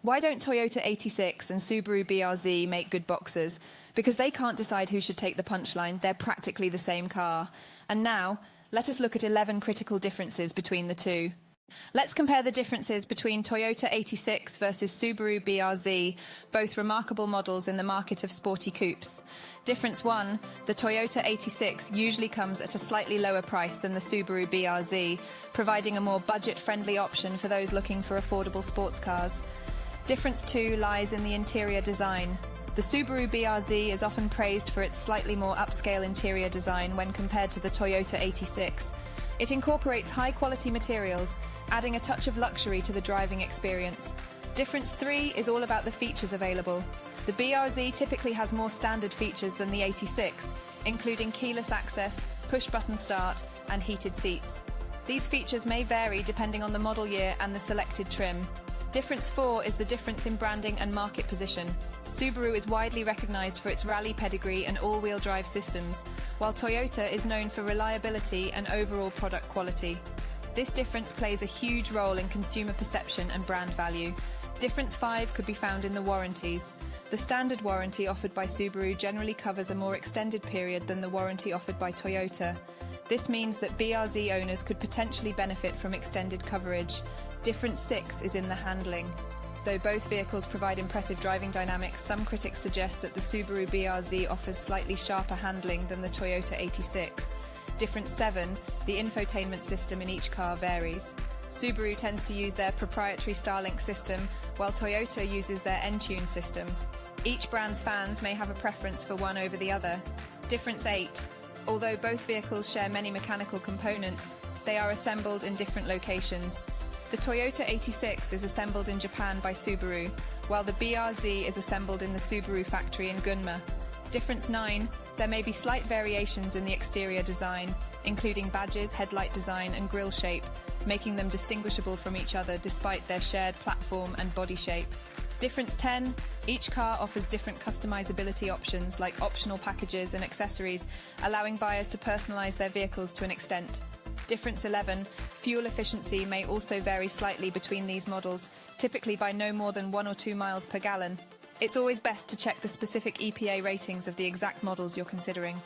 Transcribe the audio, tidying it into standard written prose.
Why don't Toyota 86 and Subaru BRZ make good boxers? Because they can't decide who should take the punchline, they're practically the same car. And now, let us look at 11 critical differences between the two. Let's compare the differences between Toyota 86 versus Subaru BRZ, both remarkable models in the market of sporty coupes. Difference 1, the Toyota 86 usually comes at a slightly lower price than the Subaru BRZ, providing a more budget-friendly option for those looking for affordable sports cars. Difference 2 lies in the interior design. The Subaru BRZ is often praised for its slightly more upscale interior design when compared to the Toyota 86. It incorporates high-quality materials, adding a touch of luxury to the driving experience. Difference 3 is all about the features available. The BRZ typically has more standard features than the 86, including keyless access, push-button start, and heated seats. These features may vary depending on the model year and the selected trim. Difference 4 is the difference in branding and market position. Subaru is widely recognized for its rally pedigree and all-wheel drive systems, while Toyota is known for reliability and overall product quality. This difference plays a huge role in consumer perception and brand value. Difference 5 could be found in the warranties. The standard warranty offered by Subaru generally covers a more extended period than the warranty offered by Toyota. This means that BRZ owners could potentially benefit from extended coverage. Difference 6 is in the handling. Though both vehicles provide impressive driving dynamics, some critics suggest that the Subaru BRZ offers slightly sharper handling than the Toyota 86. Difference 7, the infotainment system in each car varies. Subaru tends to use their proprietary Starlink system, while Toyota uses their Entune system. Each brand's fans may have a preference for one over the other. Difference 8, although both vehicles share many mechanical components, they are assembled in different locations. The Toyota 86 is assembled in Japan by Subaru, while the BRZ is assembled in the Subaru factory in Gunma. Difference 9, there may be slight variations in the exterior design, including badges, headlight design, and grille shape, making them distinguishable from each other despite their shared platform and body shape. Difference 10, each car offers different customizability options like optional packages and accessories, allowing buyers to personalize their vehicles to an extent. Difference 11, fuel efficiency may also vary slightly between these models, typically by no more than 1 or 2 miles per gallon. It's always best to check the specific EPA ratings of the exact models you're considering.